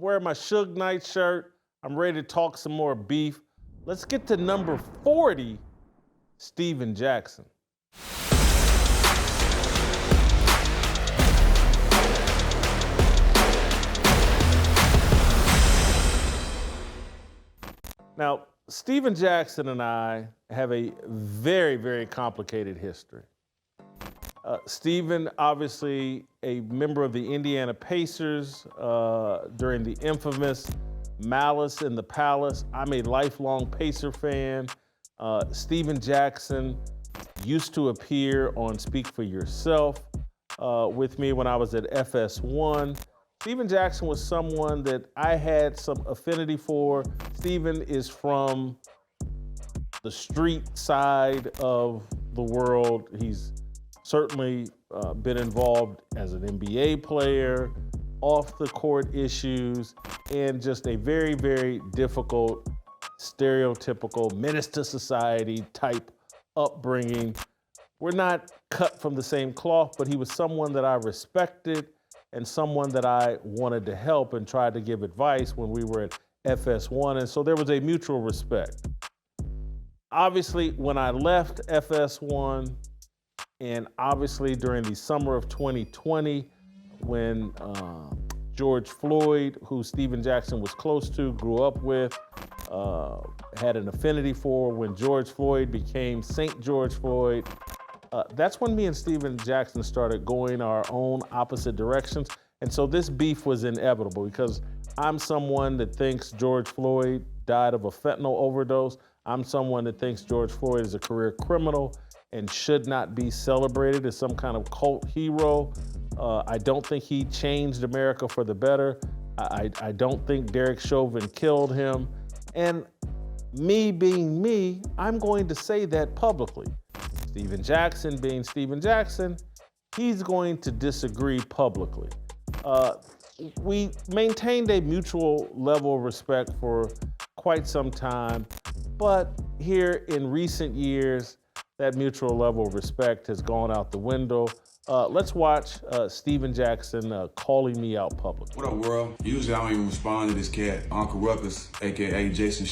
wearing my Suge Knight shirt. I'm ready to talk some more beef. Let's get to number 40, Steven Jackson. Now, Steven Jackson and I have a very, very complicated history. Steven, obviously a member of the Indiana Pacers during the infamous Malice in the Palace. I'm a lifelong Pacer fan. Steven Jackson used to appear on Speak for Yourself with me when I was at FS1. Steven Jackson was someone that I had some affinity for. Steven is from the street side of the world. He's certainly been involved as an NBA player, off the court issues, and just a very, very difficult, stereotypical menace to society type upbringing. We're not cut from the same cloth, but he was someone that I respected and someone that I wanted to help and tried to give advice when we were at FS1. And so there was a mutual respect. Obviously, when I left FS1, and obviously during the summer of 2020, when George Floyd, who Steven Jackson was close to, grew up with, had an affinity for, when George Floyd became St. George Floyd, that's when me and Steven Jackson started going our own opposite directions. And so this beef was inevitable because I'm someone that thinks George Floyd died of a fentanyl overdose. I'm someone that thinks George Floyd is a career criminal and should not be celebrated as some kind of cult hero. I don't think he changed America for the better. I don't think Derek Chauvin killed him. And me being me, I'm going to say that publicly. Steven Jackson being Steven Jackson, he's going to disagree publicly. We maintained a mutual level of respect for quite some time, but here in recent years, that mutual level of respect has gone out the window. Let's watch Steven Jackson calling me out publicly. What up, world? Usually I don't even respond to this cat, Uncle Ruckus, aka Jason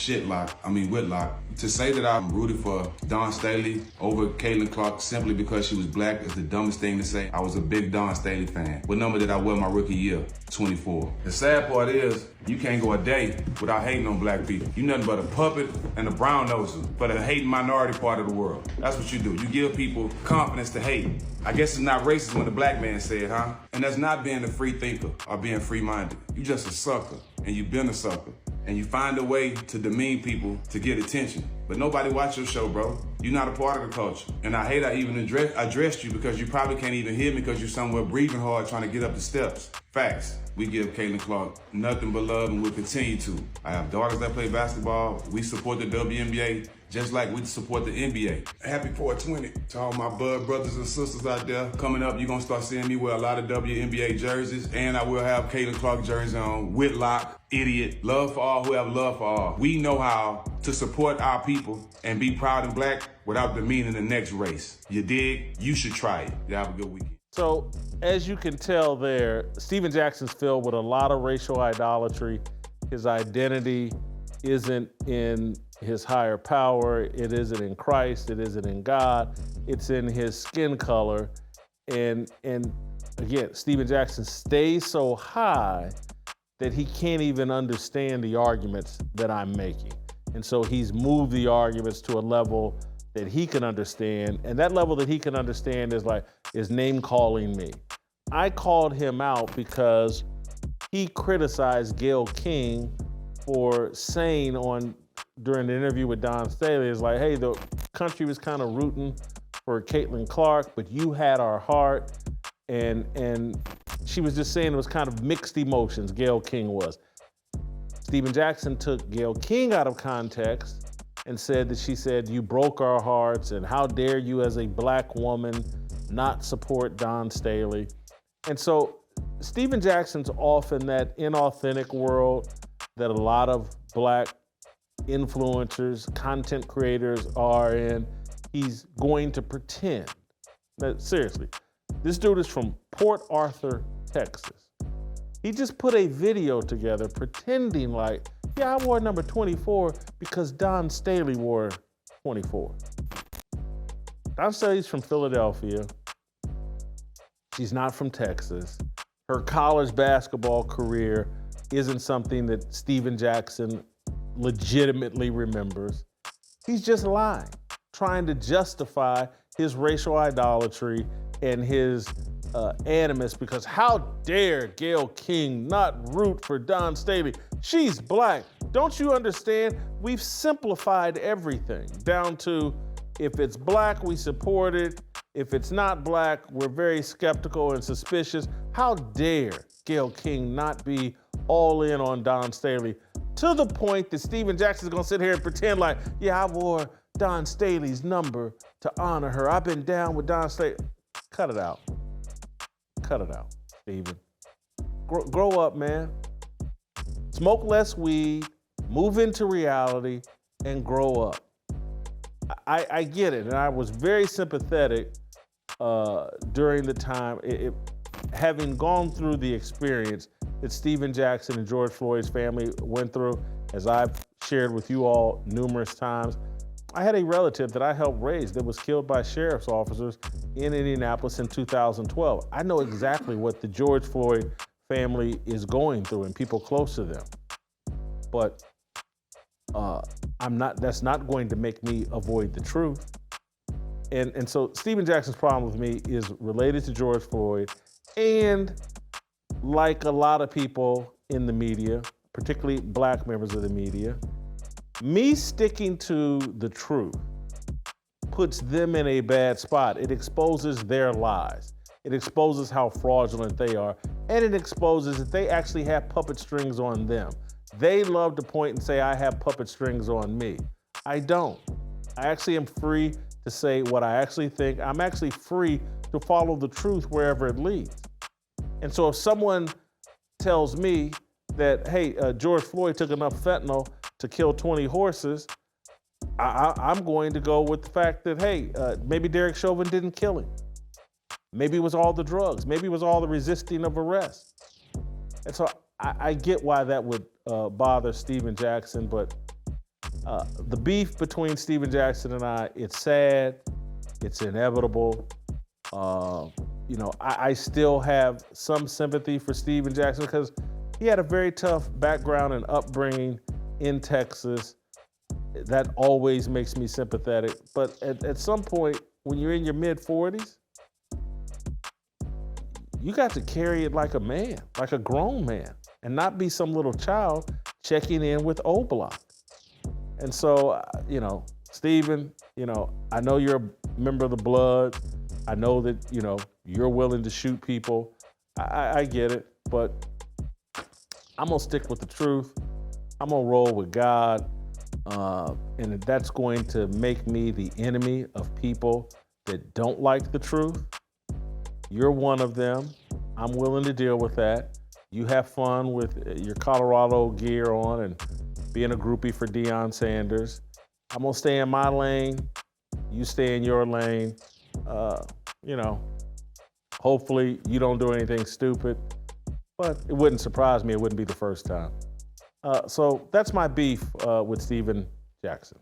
Whitlock. To say that I'm rooted for Dawn Staley over Caitlin Clark simply because she was black is the dumbest thing to say. I was a big Dawn Staley fan. What number did I wear my rookie year? 24. The sad part is, you can't go a day without hating on black people. You nothing but a puppet and a brown noser for the hating minority part of the world. That's what you do. You give people confidence to hate. I guess it's not racist when the black man said, huh? And that's not being a free thinker or being free-minded. You just a sucker, and you've been a sucker. And you find a way to demean people to get attention. But nobody watch your show, bro. You're not a part of the culture. And I hate I even addressed you because you probably can't even hear me because you're somewhere breathing hard trying to get up the steps. Facts. We give Caitlin Clark nothing but love and we'll continue to. I have daughters that play basketball. We support the WNBA just like we support the NBA. Happy 420 to all my bud brothers and sisters out there. Coming up, you're gonna start seeing me wear a lot of WNBA jerseys, and I will have Caitlin Clark jersey on. Whitlock, idiot, love for all who have love for all. We know how to support our people and be proud and black without demeaning the next race. You dig? You should try it. You have a good weekend. So, as you can tell there, Steven Jackson's filled with a lot of racial idolatry. His identity isn't in his higher power, it isn't in Christ, it isn't in God, it's in his skin color. And again, Steven Jackson stays so high that he can't even understand the arguments that I'm making. And so he's moved the arguments to a level that he can understand. And that level that he can understand is name calling me. I called him out because he criticized Gayle King for saying during the interview with Dawn Staley, is like, hey, the country was kind of rooting for Caitlin Clark, but you had our heart. And she was just saying it was kind of mixed emotions, Gayle King was. Steven Jackson took Gayle King out of context and said that she said, you broke our hearts, and how dare you as a black woman not support Dawn Staley. And so Steven Jackson's off in that inauthentic world that a lot of black influencers, content creators are in. He's going to pretend. Now, seriously, this dude is from Port Arthur, Texas. He just put a video together pretending like, yeah, I wore number 24 because Don Staley wore 24. Don Staley's from Philadelphia. She's not from Texas. Her college basketball career isn't something that Steven Jackson legitimately remembers. He's just lying, trying to justify his racial idolatry and his animus, because how dare Gayle King not root for Don Staley? She's black. Don't you understand? We've simplified everything down to, if it's black, we support it. If it's not black, we're very skeptical and suspicious. How dare Gayle King not be all in on Don Staley, to the point that Steven Jackson's gonna sit here and pretend like, yeah, I wore Don Staley's number to honor her. I've been down with Don Staley. Cut it out. Cut it out, Steven. Grow up, man. Smoke less weed, move into reality, and grow up. I get it, and I was very sympathetic during the time, having gone through the experience that Steven Jackson and George Floyd's family went through, as I've shared with you all numerous times. I had a relative that I helped raise that was killed by sheriff's officers in Indianapolis in 2012. I know exactly what the George Floyd family is going through and people close to them. But that's not going to make me avoid the truth. And so Steven Jackson's problem with me is related to George Floyd, and like a lot of people in the media, particularly black members of the media, me sticking to the truth puts them in a bad spot. It exposes their lies. It exposes how fraudulent they are, and it exposes that they actually have puppet strings on them. They love to point and say, I have puppet strings on me. I don't. I actually am free to say what I actually think. I'm actually free to follow the truth wherever it leads. And so if someone tells me that, hey, George Floyd took enough fentanyl to kill 20 horses, I'm going to go with the fact that, hey, maybe Derek Chauvin didn't kill him. Maybe it was all the drugs. Maybe it was all the resisting of arrest. And so I get why that would bother Steven Jackson, but the beef between Steven Jackson and I, it's sad, it's inevitable. I still have some sympathy for Steven Jackson because he had a very tough background and upbringing in Texas. That always makes me sympathetic. But at some point, when you're in your mid-40s, you got to carry it like a man, like a grown man, and not be some little child checking in with O-Block. And so, Steven, I know you're a member of the Blood. I know that, you're willing to shoot people. I get it, but I'm gonna stick with the truth. I'm gonna roll with God. And if that's going to make me the enemy of people that don't like the truth, you're one of them. I'm willing to deal with that. You have fun with your Colorado gear on and being a groupie for Deion Sanders. I'm gonna stay in my lane. You stay in your lane. Hopefully you don't do anything stupid, but it wouldn't surprise me. It wouldn't be the first time. So that's my beef with Steven Jackson.